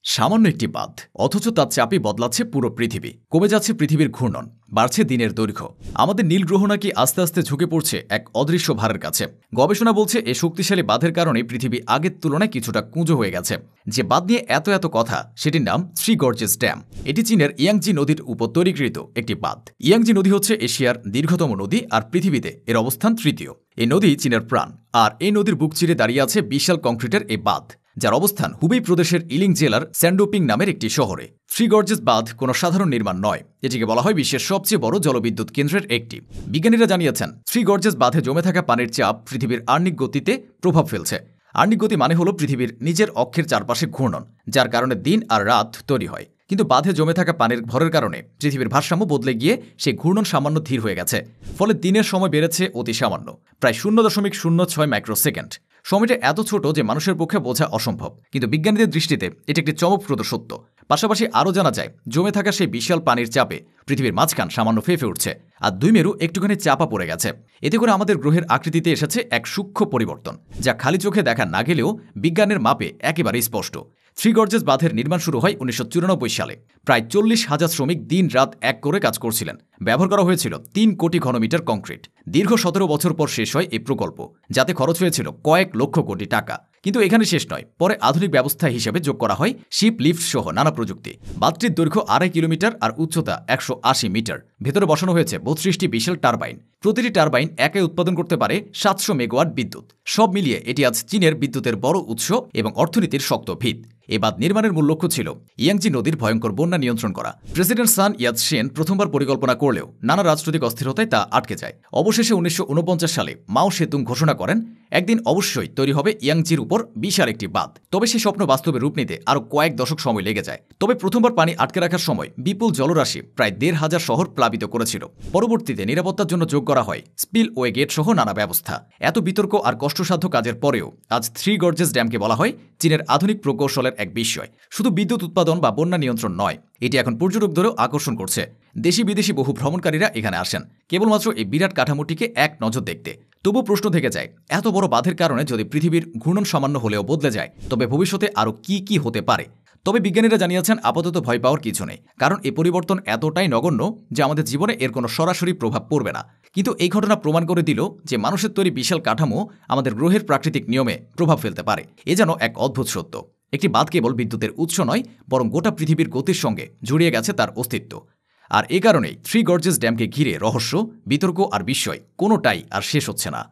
সামান্য একটি বাঁধ, অথচ তার চাপে বদলাচ্ছে পুরো পৃথিবী। কমে যাচ্ছে পৃথিবীর ঘূর্ণন, বাড়ছে দিনের দৈর্ঘ্য। আমাদের নীল গ্রহ নাকি আস্তে আস্তে ঝুঁকে পড়ছে এক অদৃশ্য ভারের কাছে। গবেষণা বলছে এই শক্তিশালী বাঁধের কারণে পৃথিবী আগের তুলনায় কিছুটা কুঁজো হয়ে গেছে। যে বাঁধ নিয়ে এত কথা, সেটির নাম থ্রি গর্জেস ড্যাম। এটি চীনের ইয়াংজি নদীর উপর তৈরিকৃত একটি বাঁধ। ইয়াংজি নদী হচ্ছে এশিয়ার দীর্ঘতম নদী আর পৃথিবীতে এর অবস্থান তৃতীয়। এই নদী চীনের প্রাণ, আর এই নদীর বুক চিরে দাঁড়িয়ে আছে বিশাল কংক্রিটের এই বাঁধ, যার অবস্থান হুবেই প্রদেশের ইলিং জেলার স্যান্ডোপিং নামের একটি শহরে। থ্রি গর্জেস বাঁধ কোনো সাধারণ নির্মাণ নয়, এটিকে বলা হয় বিশ্বের সবচেয়ে বড় জলবিদ্যুৎ কেন্দ্রের একটি। বিজ্ঞানীরা জানিয়েছেন, থ্রি গর্জেস বাঁধে জমে থাকা পানির চাপ পৃথিবীর আর্নিক গতিতে প্রভাব ফেলছে। আর্নিক গতি মানে হলো পৃথিবীর নিজের অক্ষের চারপাশে ঘূর্ণন, যার কারণে দিন আর রাত তৈরি হয়। কিন্তু বাঁধে জমে থাকা পানির ভরের কারণে পৃথিবীর ভারসাম্য বদলে গিয়ে সেই ঘূর্ণন সামান্য ধীর হয়ে গেছে। ফলে দিনের সময় বেড়েছে অতি সামান্য, প্রায় 0.06 মাইক্রোসেকেন্ড। সময়টা এত ছোট যে মানুষের পক্ষে বোঝা অসম্ভব, কিন্তু বিজ্ঞানীদের দৃষ্টিতে এটি একটি চমকপ্রদ সত্য। পাশাপাশি আরও জানা যায়, জমে থাকা সেই বিশাল পানির চাপে পৃথিবীর মাঝখান সামান্য ফেঁপে উঠছে, আর দুই মেরু একটুখানি চাপা পড়ে গেছে। এতে করে আমাদের গ্রহের আকৃতিতে এসেছে এক সূক্ষ্ম পরিবর্তন, যা খালি চোখে দেখা না গেলেও বিজ্ঞানের মাপে একেবারেই স্পষ্ট। থ্রি গর্জেস বাঁধের নির্মাণ শুরু হয় 1994 সালে। প্রায় 40,000 শ্রমিক দিন রাত এক করে কাজ করছিলেন। ব্যবহার করা হয়েছিল 3 কোটি ঘনমিটার কংক্রিট। দীর্ঘ 17 বছর পর শেষ হয় এই প্রকল্প, যাতে খরচ হয়েছিল কয়েক লক্ষ কোটি টাকা। কিন্তু এখানে শেষ নয়, পরে আধুনিক ব্যবস্থা হিসেবে যোগ করা হয় শিপ লিফট সহ নানা প্রযুক্তি। বাঁধটির দৈর্ঘ্য 2.5 কিলোমিটার আর উচ্চতা 180 মিটার। ভেতরে বসানো হয়েছে 32টি বিশাল টারবাইন। প্রতিটি টারবাইন একাই উৎপাদন করতে পারে 700 মেগাওয়াট বিদ্যুৎ। সব মিলিয়ে এটি আজ চীনের বিদ্যুতের বড় উৎস এবং অর্থনীতির শক্ত ভিত। এই বাঁধ নির্মাণের মূল লক্ষ্য ছিল ইয়াংজি নদীর ভয়ঙ্কর বন্যা নিয়ন্ত্রণ করা। প্রেসিডেন্ট সান ইয়াতসেন প্রথমবার পরিকল্পনা করলেও নানা রাজনৈতিক অস্থিরতায় তা আটকে যায়। অবশেষে 1949 সালে মাও সেতুং ঘোষণা করেন, একদিন অবশ্যই তৈরি হবে ইয়াংজির উপর বিশাল একটি বাঁধ। তবে সেই স্বপ্ন বাস্তবে রূপ নিতে আরও কয়েক দশক সময় লেগে যায়। তবে প্রথমবার পানি আটকে রাখার সময় বিপুল জলরাশি প্রায় 1,500 শহর প্লাবিত করেছিল। পরবর্তীতে নিরাপত্তার জন্য যোগ করা হয় স্পিলওয়ে গেট সহ নানা ব্যবস্থা। এত বিতর্ক আর কষ্টসাধ্য কাজের পরেও আজ থ্রি গর্জেস ড্যামকে বলা হয় চীনের আধুনিক প্রকৌশলের এক বিস্ময়। শুধু বিদ্যুৎ উৎপাদন বা বন্যা নিয়ন্ত্রণ নয়, এটি এখন পর্যটকদেরও আকর্ষণ করছে। দেশি বিদেশি বহু ভ্রমণকারীরা এখানে আসেন কেবলমাত্র এই বিরাট কাঠামোটিকে এক নজর দেখতে। তবু প্রশ্ন থেকে যায়, এত বড় বাঁধের কারণে যদি পৃথিবীর ঘূর্ণন সামান্য হলেও বদলে যায়, তবে ভবিষ্যতে আরও কি হতে পারে? তবে বিজ্ঞানীরা জানিয়েছেন, আপাতত ভয় পাওয়ার কিছু নেই, কারণ এই পরিবর্তন এতটাই নগণ্য যে আমাদের জীবনে এর কোনো সরাসরি প্রভাব পড়বে না। কিন্তু এই ঘটনা প্রমাণ করে দিল যে মানুষের তৈরি বিশাল কাঠামো আমাদের গ্রহের প্রাকৃতিক নিয়মে প্রভাব ফেলতে পারে। এ যেন এক অদ্ভুত সত্য। একটি বাঁধ কেবল বিদ্যুতের উৎস নয়, বরং গোটা পৃথিবীর গতির সঙ্গে জড়িয়ে গেছে তার অস্তিত্ব। আর এ কারণেই থ্রি গর্জেস ড্যামকে ঘিরে রহস্য, বিতর্ক আর বিস্ময় কোনোটাই আর শেষ হচ্ছে না।